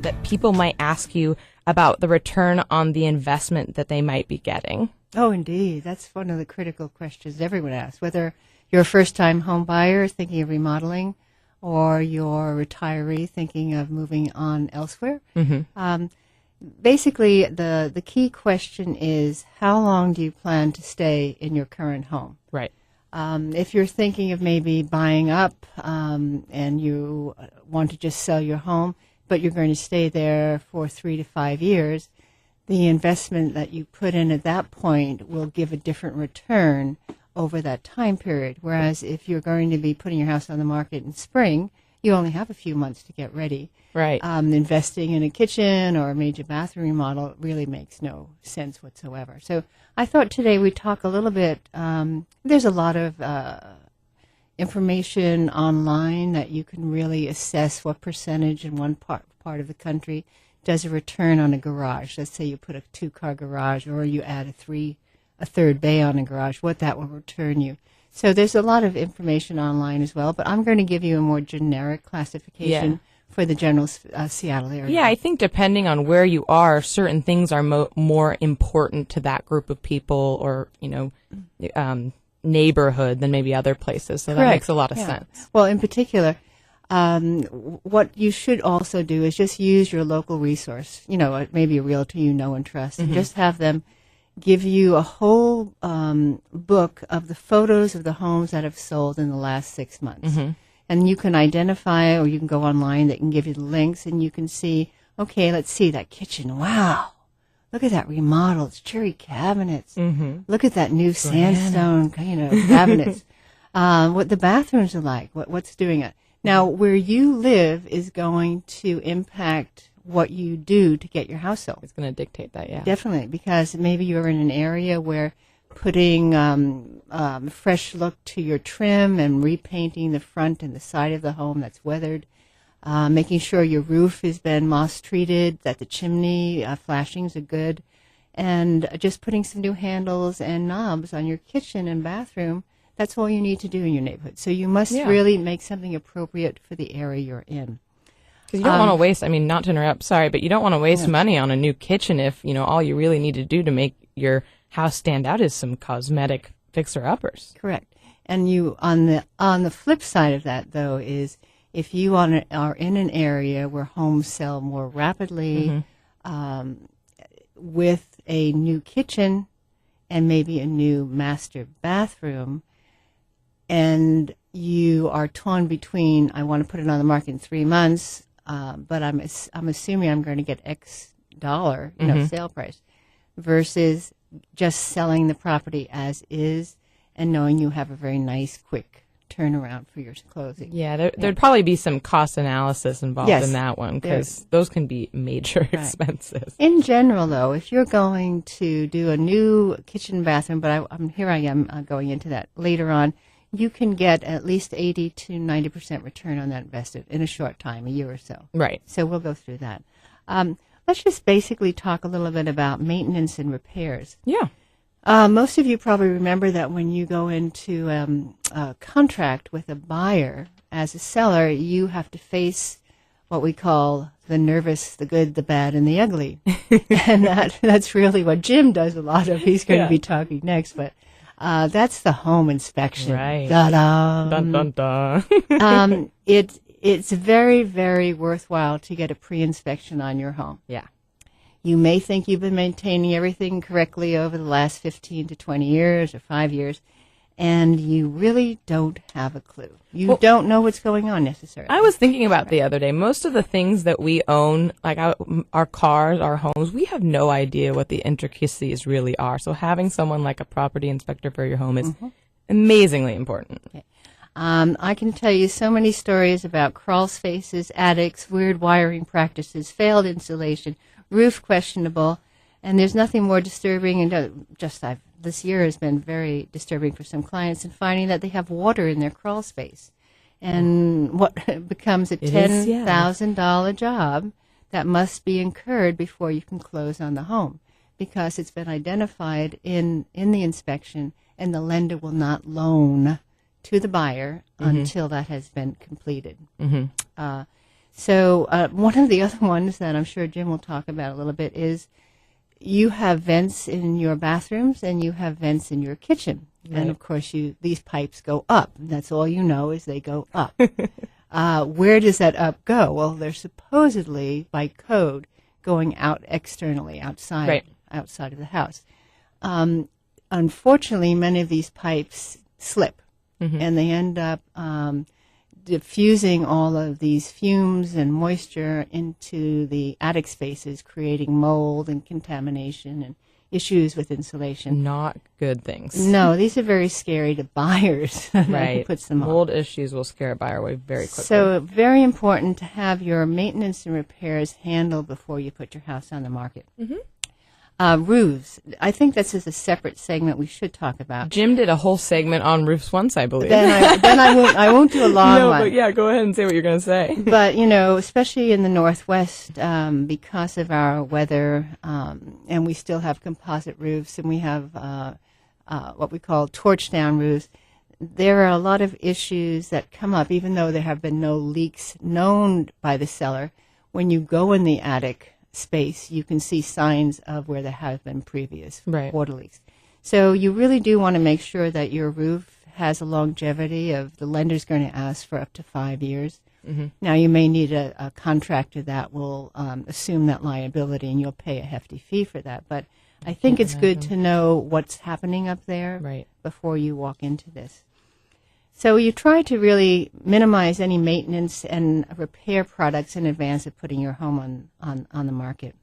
that people might ask you about the return on the investment that they might be getting. Oh, indeed. That's one of the critical questions everyone asks, whether you're a first-time home buyer thinking of remodeling or you're a retiree thinking of moving on elsewhere. Basically, the key question is, how long do you plan to stay in your current home? Right. If you're thinking of maybe buying up and you want to just sell your home, but you're going to stay there for 3 to 5 years, the investment that you put in at that point will give a different return over that time period. Whereas if you're going to be putting your house on the market in spring, you only have a few months to get ready. Right. Investing in a kitchen or a major bathroom remodel really makes no sense whatsoever. So I thought today we'd talk a little bit. There's a lot of information online that you can really assess what percentage in one part of the country does a return on a garage. Let's say you put a 2-car garage or you add a third bay on a garage, what that will return you. So there's a lot of information online as well, but I'm going to give you a more generic classification for the general Seattle area. Yeah, I think depending on where you are, certain things are more important to that group of people or, neighborhood than maybe other places. So that makes a lot of sense. Well, in particular, what you should also do is just use your local resource, maybe a realtor you know and trust, and just have them give you a whole book of the photos of the homes that have sold in the last 6 months. And you can identify, or you can go online, that can give you the links, and you can see, okay, let's see that kitchen. Wow. Look at that remodel. It's cherry cabinets. Look at that new sandstone, cabinets. What the bathrooms are like, what's doing it. Now, where you live is going to impact what you do to get your house sold. It's going to dictate that, yeah. Definitely, because maybe you're in an area where putting fresh look to your trim and repainting the front and the side of the home that's weathered, making sure your roof has been moss treated, that the chimney flashings are good, and just putting some new handles and knobs on your kitchen and bathroom. That's all you need to do in your neighborhood. So you must really make something appropriate for the area you're in. Because you don't want to waste, not to interrupt, sorry, but you don't want to waste money on a new kitchen if, all you really need to do to make your house stand out is some cosmetic fixer-uppers. Correct. And you, on the flip side of that, though, is if you are in an area where homes sell more rapidly, with a new kitchen and maybe a new master bathroom, and you are torn between, I want to put it on the market in 3 months, but I'm assuming I'm going to get X dollar, sale price, versus just selling the property as is and knowing you have a very nice, quick turnaround for your closing. Yeah, there'd probably be some cost analysis involved in that one, because those can be major expenses. In general, though, if you're going to do a new kitchen bathroom, but here I am going into that later on, you can get at least 80 to 90% return on that invested in a short time, a year or so. Right. So we'll go through that. Let's just basically talk a little bit about maintenance and repairs. Yeah. Most of you probably remember that when you go into a contract with a buyer as a seller, you have to face what we call the nervous, the good, the bad, and the ugly. And that's really what Jim does a lot of. He's going to be talking next, but that's the home inspection. Right. Da-da. Dun, dun, dun. It's very, very worthwhile to get a pre-inspection on your home. Yeah. You may think you've been maintaining everything correctly over the last 15 to 20 years or 5 years, and you really don't have a clue. You don't know what's going on necessarily. I was thinking about the other day, most of the things that we own, like our cars, our homes, we have no idea what the intricacies really are. So having someone like a property inspector for your home is amazingly important. Okay. I can tell you so many stories about crawl spaces, attics, weird wiring practices, failed insulation, roof questionable, and there's nothing more disturbing. And this year has been very disturbing for some clients in finding that they have water in their crawl space, and what becomes a $10,000 job that must be incurred before you can close on the home, because it's been identified in the inspection, and the lender will not loan to the buyer until that has been completed. So one of the other ones that I'm sure Jim will talk about a little bit is you have vents in your bathrooms and you have vents in your kitchen. Right. And, of course, these pipes go up. That's all you know is they go up. Where does that up go? Well, they're supposedly, by code, going out externally, outside of the house. Unfortunately, many of these pipes slip, and they end up diffusing all of these fumes and moisture into the attic spaces, creating mold and contamination and issues with insulation. Not good things. No, these are very scary to buyers. Right. Puts them Mold issues will scare a buyer away very quickly. So very important to have your maintenance and repairs handled before you put your house on the market. Roofs. I think this is a separate segment we should talk about. Jim did a whole segment on roofs once, I believe. Then I won't do a long one. But yeah, go ahead and say what you're going to say. But, especially in the Northwest, because of our weather, and we still have composite roofs, and we have what we call torch-down roofs, there are a lot of issues that come up, even though there have been no leaks known by the seller. When you go in the attic space, you can see signs of where there have been previous water leaks. So you really do want to make sure that your roof has a longevity of the lender's going to ask for up to 5 years. Now, you may need a contractor that will assume that liability, and you'll pay a hefty fee for that. But I think it's good to know what's happening up there before you walk into this. So you try to really minimize any maintenance and repair products in advance of putting your home on the market.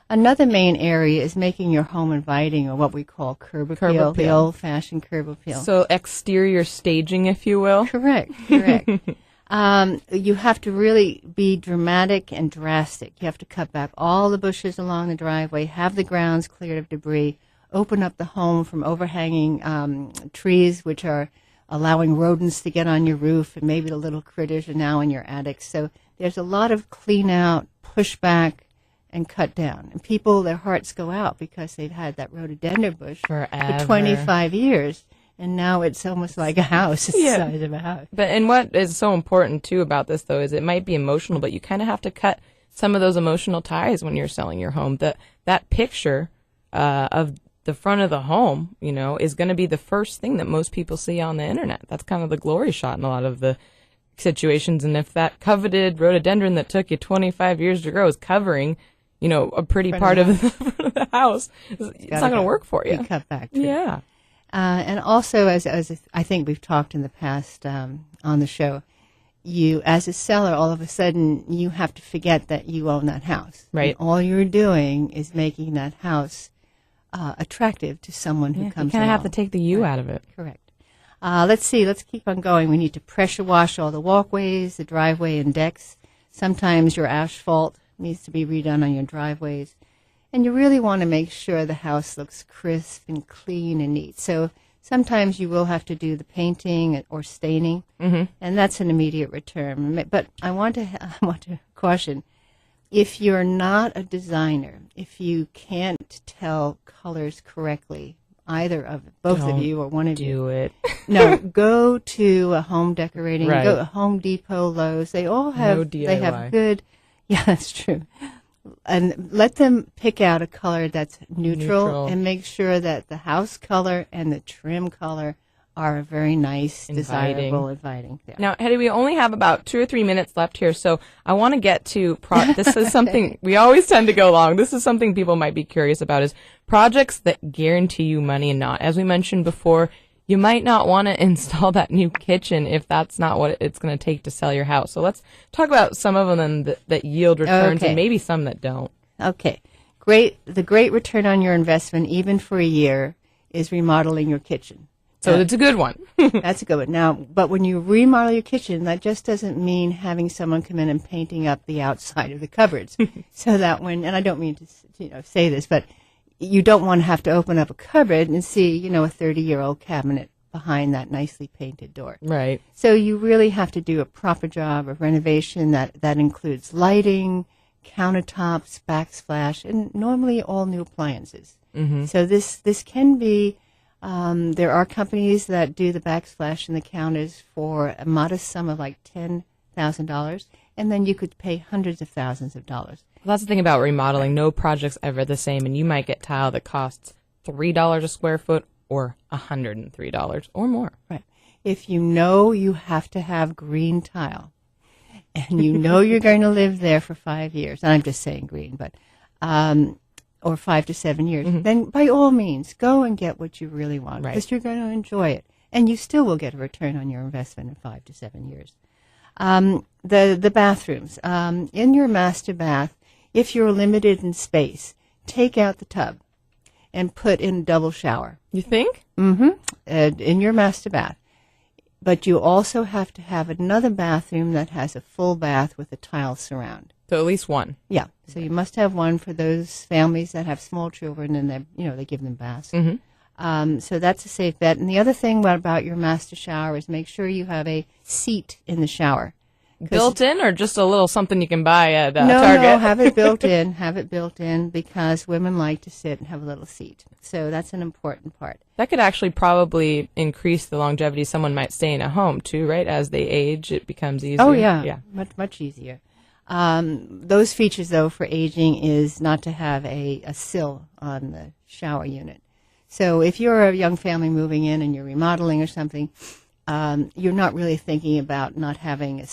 Another main area is making your home inviting, or what we call curb appeal, the old-fashioned curb appeal. So exterior staging, if you will. Correct. You have to really be dramatic and drastic. You have to cut back all the bushes along the driveway, have the grounds cleared of debris, open up the home from overhanging trees, which are allowing rodents to get on your roof, and maybe the little critters are now in your attic. So there's a lot of clean out, push back, and cut down. And people, their hearts go out because they've had that rhododendron bush for 25 years. And now it's almost like a house. It's the size of a house. And what is so important, too, about this, though, is it might be emotional, but you kind of have to cut some of those emotional ties when you're selling your home. That picture of the front of the home, is going to be the first thing that most people see on the internet. That's kind of the glory shot in a lot of the situations. And if that coveted rhododendron that took you 25 years to grow is covering, a pretty part of the house, it's not going to work for you. Be cut back. Too. Yeah. And also, as I think we've talked in the past on the show, you, as a seller, all of a sudden, you have to forget that you own that house. Right. And all you're doing is making that house attractive to someone who comes You kind along. of have to take the you out of it. Correct. Let's see. Let's keep on going. We need to pressure wash all the walkways, the driveway, and decks. Sometimes your asphalt needs to be redone on your driveways. And you really want to make sure the house looks crisp and clean and neat. So sometimes you will have to do the painting or staining, and that's an immediate return. But I want to caution, if you're not a designer, if you can't tell colors correctly, either of both of you or one of you. Do it. No, go to a home decorating, go to Home Depot, Lowe's. They all have, they have good, that's true. And let them pick out a color that's neutral and make sure that the house color and the trim color are very nice, desirable, inviting. Yeah. Now, Hedy, we only have about 2 or 3 minutes left here, so I want to get to this is something we always tend to go long. This is something people might be curious about, is projects that guarantee you money and not. As we mentioned before, you might not want to install that new kitchen if that's not what it's going to take to sell your house. So let's talk about some of them that yield returns and maybe some that don't. Okay. The great return on your investment, even for a year, is remodeling your kitchen. So it's a good one. That's a good one. Now, but when you remodel your kitchen, that just doesn't mean having someone come in and painting up the outside of the cupboards. So that and I don't mean to say this, but you don't want to have to open up a cupboard and see, a 30-year-old cabinet behind that nicely painted door. Right. So you really have to do a proper job of renovation that includes lighting, countertops, backsplash, and normally all new appliances. So this can be, there are companies that do the backsplash and the counters for a modest sum of like $10,000. and then you could pay hundreds of thousands of dollars. Well, that's the thing about remodeling. No project's ever the same, and you might get tile that costs $3 a square foot or $103 or more. Right. If you know you have to have green tile, and you know you're going to live there for 5 years, and I'm just saying green, but or 5 to 7 years, then by all means, go and get what you really want, because you're going to enjoy it, and you still will get a return on your investment in 5 to 7 years. The bathrooms. In your master bath, if you're limited in space, take out the tub and put in a double shower. You think? Mm-hmm. In your master bath. But you also have to have another bathroom that has a full bath with a tile surround. So at least one. Yeah. So you must have one for those families that have small children and they give them baths. So that's a safe bet. And the other thing about your master shower is make sure you have a seat in the shower. Built in, or just a little something you can buy at Target? No, have it built in. Have it built in, because women like to sit and have a little seat. So that's an important part. That could actually probably increase the longevity someone might stay in a home too, right? As they age, it becomes easier. Oh, yeah. Much easier. Those features, though, for aging is not to have a sill on the shower unit. So if you're a young family moving in and you're remodeling or something, you're not really thinking about not having a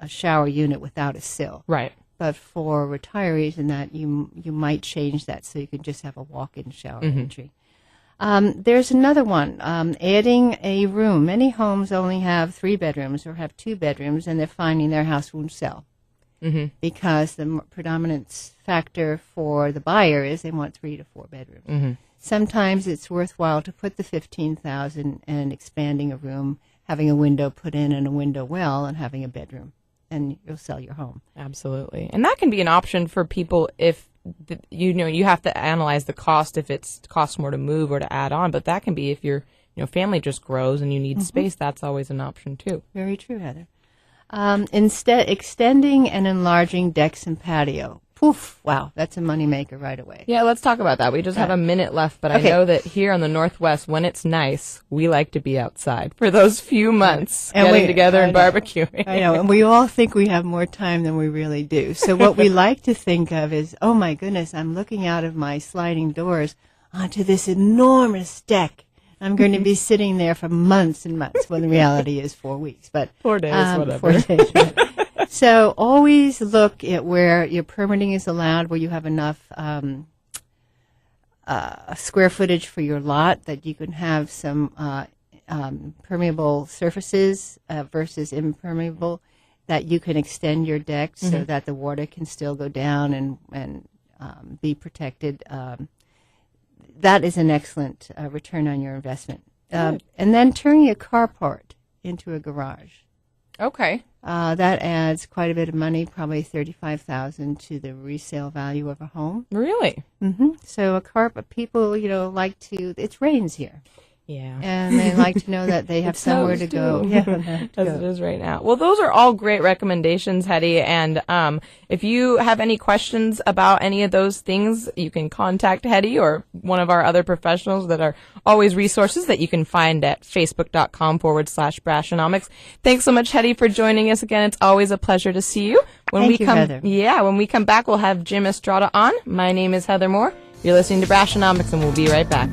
shower unit without a sill. Right. But for retirees and that, you might change that so you can just have a walk-in shower entry. There's another one, adding a room. Many homes only have 3 bedrooms or have 2 bedrooms, and they're finding their house won't sell. Because the predominant factor for the buyer is they want 3 to 4 bedrooms. Sometimes it's worthwhile to put the $15,000 and expanding a room, having a window put in and a window well, and having a bedroom, and you'll sell your home. Absolutely. And that can be an option for people if, you have to analyze the cost if it costs more to move or to add on, but that can be if your family just grows and you need space, that's always an option too. Very true, Heather. Instead, extending and enlarging decks and patio. Poof, wow, that's a moneymaker right away. Yeah, let's talk about that. We just have a minute left, but I know that here on the Northwest, when it's nice, we like to be outside for those few months, and getting together and barbecuing. I know, and we all think we have more time than we really do. So what we like to think of is, oh my goodness, I'm looking out of my sliding doors onto this enormous deck. I'm going to be sitting there for months and months, when the reality is 4 weeks. But 4 days, whatever. 4 days, right. So always look at where your permitting is allowed, where you have enough square footage for your lot that you can have some permeable surfaces versus impermeable, that you can extend your deck so that the water can still go down and be protected. That is an excellent return on your investment. And then turning a carport into a garage. Okay. That adds quite a bit of money, probably $35,000 to the resale value of a home. Really? So a carport, people, like to, it rains here. Yeah. And they like to know that they have somewhere to go. Yeah, as it is right now. Well, those are all great recommendations, Hedy. And if you have any questions about any of those things, you can contact Hedy or one of our other professionals that are always resources that you can find at facebook.com/Brashenomics. Thanks so much, Hedy, for joining us again. It's always a pleasure to see you. Thank you, Heather. Yeah, when we come back, we'll have Jim Estrada on. My name is Heather Moore. You're listening to Brashenomics, and we'll be right back.